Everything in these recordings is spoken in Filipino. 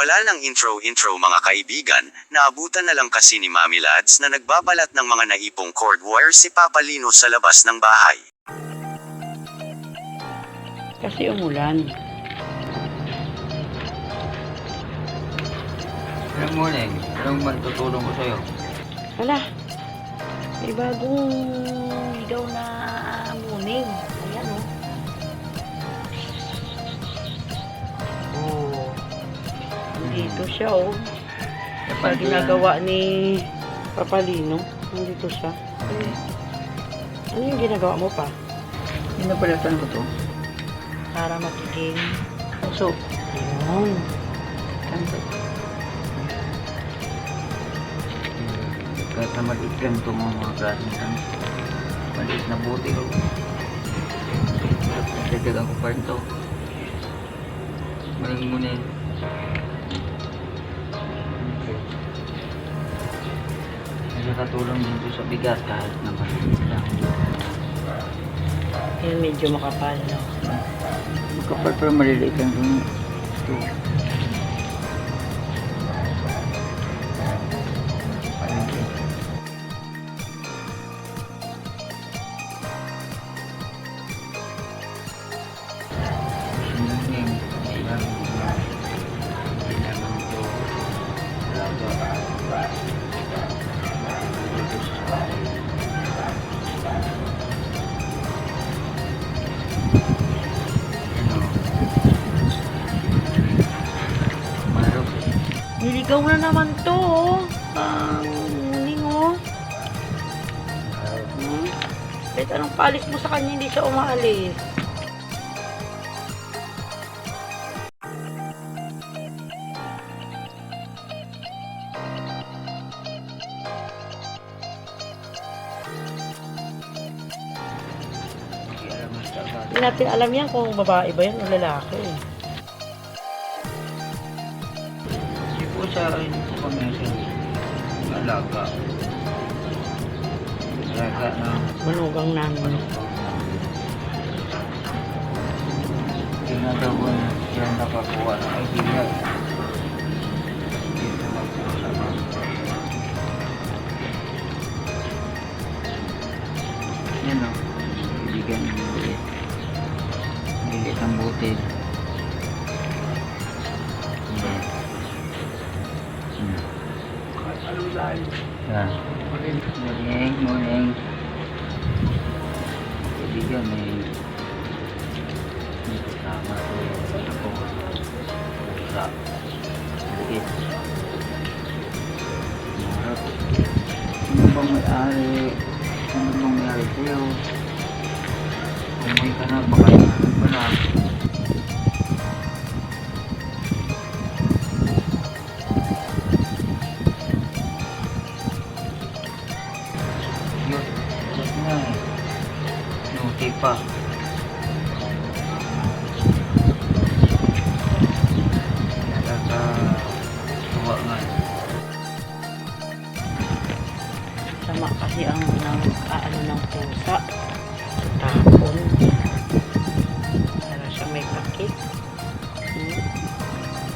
Wala nang intro-intro mga kaibigan, naabutan na lang kasi ni Mami Lads na nagbabalat ng mga naipong cord wire si Papa Lino sa labas ng bahay. Kasi umulan. Good morning. Anong matutulong ko sa'yo? Hala, may bagong ligaw na muning. Ayan o. Oh. Nandito siya o. Sa ginagawa ni Papa Lino. Nandito siya. Ano yung ginagawa mo pa? Pinapalatan ko to. Para magiging puso. Ayan. Kahit na maliit lang ito mga klaseng kan. Maliit na buti ko. Nagdadagan ko pa rin ito. Maling-munin. Okay. Nakatulong din ito sa bigat kahit na maliit lang. Yan medyo makapal, no? Makapal pero maliliit lang ito. Niligaw na naman to, oh. Muning, oh. Kahit anong palis mo sa kanya, hindi siya umaalis. Hindi natin alam yan kung babae ba yan o lalaki. Sa akin po kami sa alaga. Alaga na Manugang namin. ginagawa siya nakakuha ng idea. Dito magpuha sa mga. Yan o. Ibigyan ng bulit. Maliit ang butil. Yan. Morning. Kaibigan, may kasama ito ako sa liit. Marap. Ano bang may-ari? Ano bang may-ari sa'yo? Umuwi ka na, baka naman pa na. Nuti pa. Nakakatuwa nga. Sama kasi ang ng pusa. Tapon. Para siya may pakit.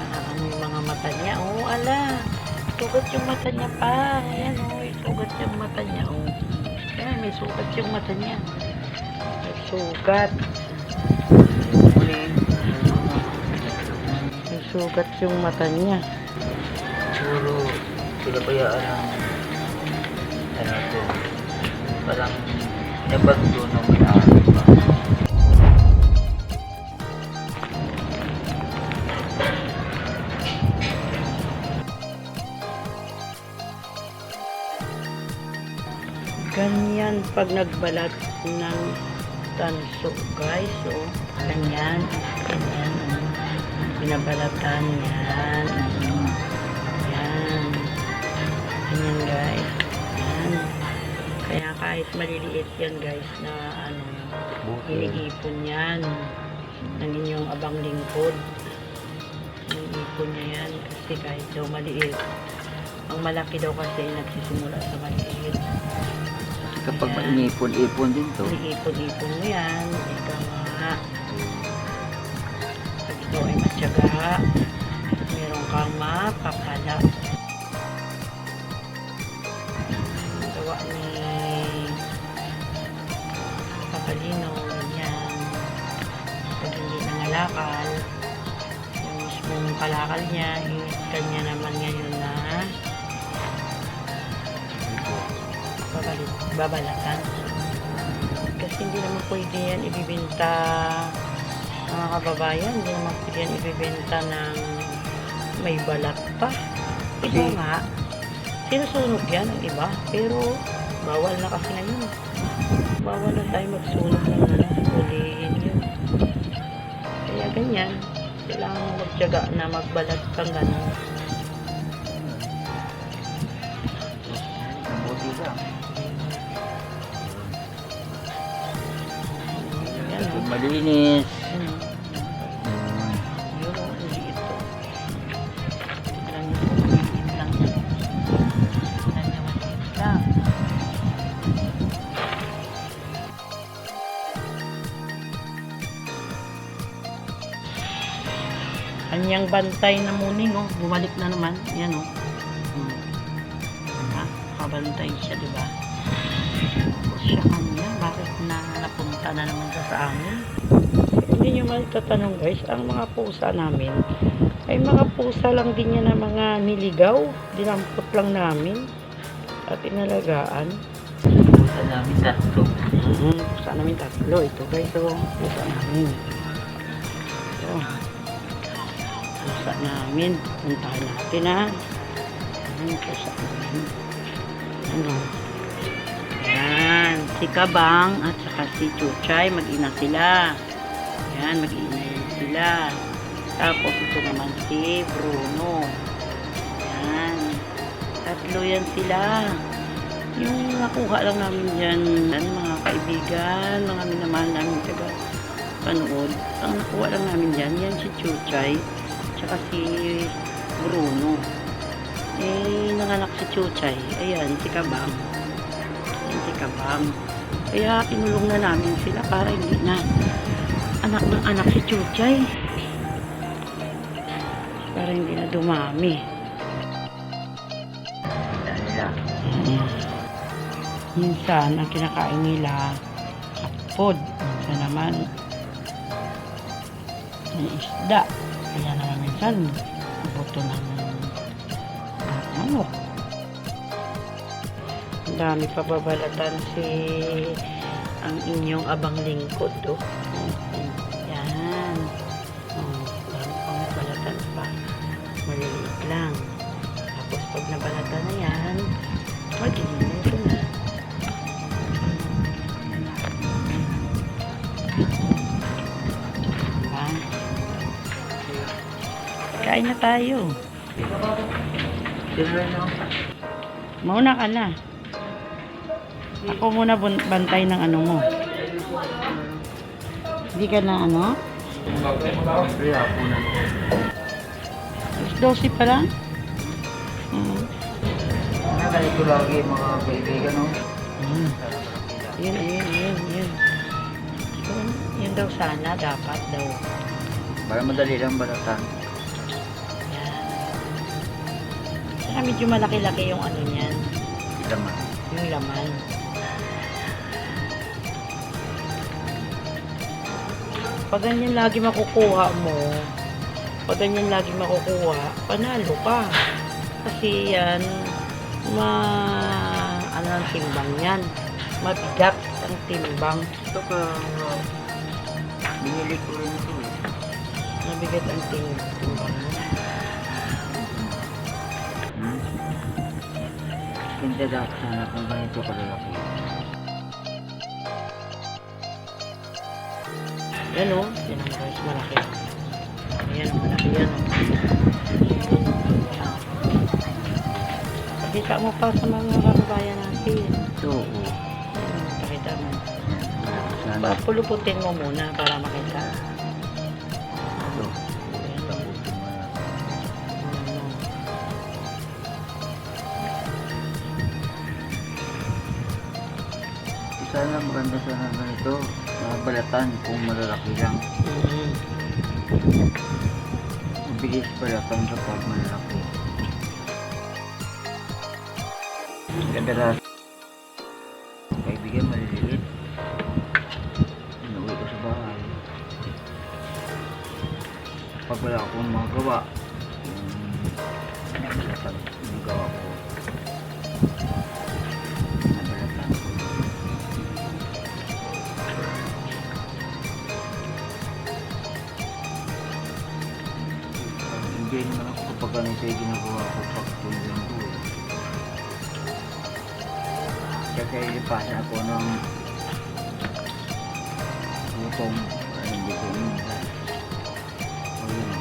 Ano yung mga mata niya. Oh, ala. Sugat yung mata niya pa. Ayan, oh. Sugat yung mata niya. Oh. Ayan, may sugat yung mata niya. May sugat. May sugat yung mata niya. Siguro pinabayaan ng ano to. Parang nabag doon ng may-ari pa. Ganyan pag nagbalat ng tanso, guys. So, ganyan. Ganyan. Binabalatan yan. Yan. Ganyan, guys. Yan. Kaya kahit maliliit yan, guys, na ano, iniipon yan ng inyong abang lingkod. Iniipon niya yan kasi kahit daw maliit. Ang malaki daw kasi nagsisimula sa maliit. Kapag iniipon-ipon din to. Iniipon-ipon mo yan. Ikaw nga. Pag ikaw ay matyaga, meron kang kalakal. Yung mismong kalakal niya, kanya naman ngayon na babalatan. Kasi hindi naman pwede yan ibibenta, mga kababayan, hindi naman pwede yan ibibenta ng may balat pa. Iba nga, sinusunog yan ang iba, pero bawal na kasi ngayon. Bawal na tayo magsunog ng ulihin yun. Kaya ganyan, kailangan magtiyaga na magbalat kang gano'n. Mabuti ka. Yan o. Malinis. Yun, uliit to. Alam niyo po, uliit lang yan. Alam niyo, maliit lang. Kanyang bantay na muning, oh. Bumalik na naman. Yan, oh. Kabantay siya, di ba? Tapos siya kanya, bakit napunta na naman sa amin? Hindi nyo malitatanong guys, ang mga pusa namin ay mga pusa lang din yan na mga niligaw. Dinampot lang namin at inalagaan. Pusa namin tatlo. Pusa namin tatlo. Ito guys, oh. Pusa namin. Ito. Pusa namin. Puntahan natin, ha. Pusa namin. Ano? Yan. Si Kabang at saka si Chuchay. Mag-ina sila. Yan. Mag-ina yan sila. Tapos ito naman si Bruno. Yan. Tatlo yan sila. Yung nakuha lang namin dyan, mga kaibigan, mga minamahal namin taga panood. Ang nakuha lang namin dyan, yan si Chuchay. Tsaka si Bruno. Nanganak si Chuchay. Ayan, si Kabang. Ayan, si Kabang. Kaya kinulong na namin sila para hindi na anak ng anak si Chuchay. Para hindi na dumami. Minsan, ang kinakain nila, hotpod. Minsan naman, ang isda. Kaya naman minsan, buto ng manok. Ang dami pababalatan si ang inyong abang lingkod, oh. Yan. Oh, dami pang balatan pa. Maliliit lang. Tapos pag nabalatan na yan, mag-iinito na. Diba? Kain na tayo. Mauna ka na. Ako muna bantay ng ano mo. Hindi ka na ano? Kaya ako na. 12 pa lang? Ganito lagi mga kaibigan, no? Yun. Yun daw sana, dapat daw. Para madali lang balatan. Yan. Saka medyo malaki-laki yung ano niyan. Laman. Yung laman. Pag ganyan lagi makukuha mo, panalo ka. Kasi yan, ano ang timbang yan? Mabigat ang timbang. Ito ka, binili ko rin ito eh. Mabigat ang timbang. Hindi dapat sana kung ganito kalalaki. Yan o, yan ang guys, malaki. Ayan, malaki yan o. Pakita mo pa sa mga kababayan natin. Ito, oo. Pakita mo. Sana. Puluputin mo muna para makita. Ito. Taputin mo na. Sana maganda sana ganito. Mga balatan kung malalaki lang. Mabilis balatan kapag malalaki. Kadalas kaibigan maliliit. Inuwi ko sa bahay. pag wala akong magawa, nabalatan yung gawa ko. Nabalatan. Enjoy naman ako kapag ano ito yung ginagawa ko pag tulong ko. Kasi ilipasan ako ng gutom para hindi ko umigas. O yun.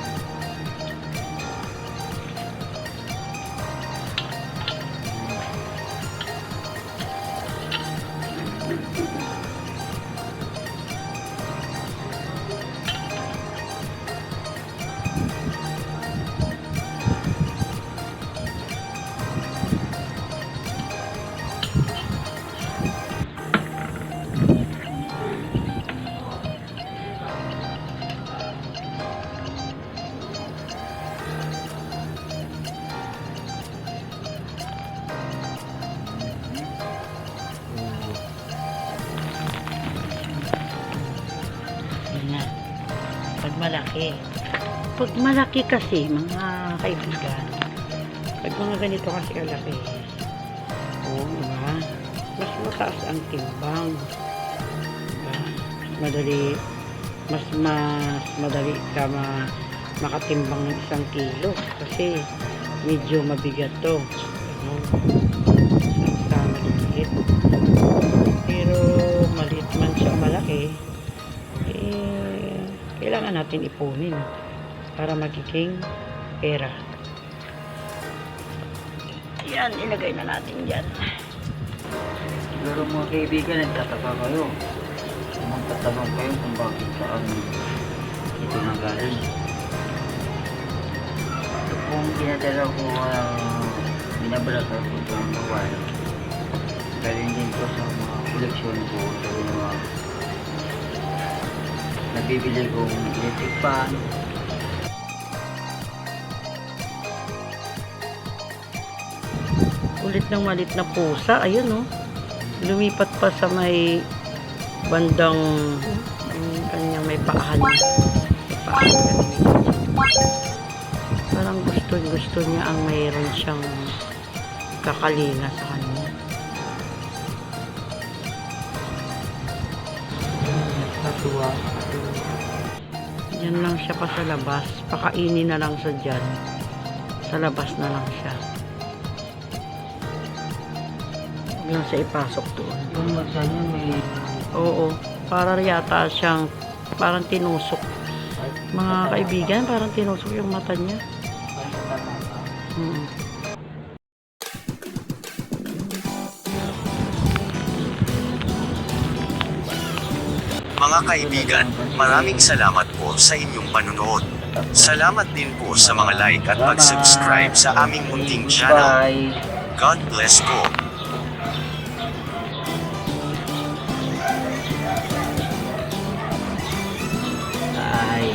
Yan na. Pag malaki kasi, mga kaibigan, pag mga ganito kasi kalaki, oo, diba? Mas mataas ang timbang. Diba? Mas madali ka makatimbang ng 1 kilo kasi medyo mabigat to. Ano? Sa maliit. Pero maliit man siya malaki, kailangan natin ipunin para magiging pera. Yan, ilagay na natin dyan. Siguro mga kaibigan, nagtataka kayo. Magtatanong kayo kung bakit saan ito nanggaling. Ito pong dinadala ko, binabalat ko ito ang bawal. Galing din ko sa mga koleksyon ko, sa mga nabibili kong electric fan. Ulit ng malit na pusa, ayun oh. Lumipat pa sa may bandang yung kanyang may paahan. Parang gusto niya ang mayroon siyang kakalinga sa kanya. Natuwa. Diyan lang siya pa sa labas. Pakainin na lang sa dyan. Sa labas na lang siya. Huwag lang siya ipasok doon. Kung masa niya may... Oo. Para yata siyang parang tinusok. Mga kaibigan, parang tinusok yung mata niya. Mga kaibigan, maraming salamat po sa inyong panunood. Salamat din po sa mga like at pag-subscribe sa aming munting channel. Bye! God bless po. Bye!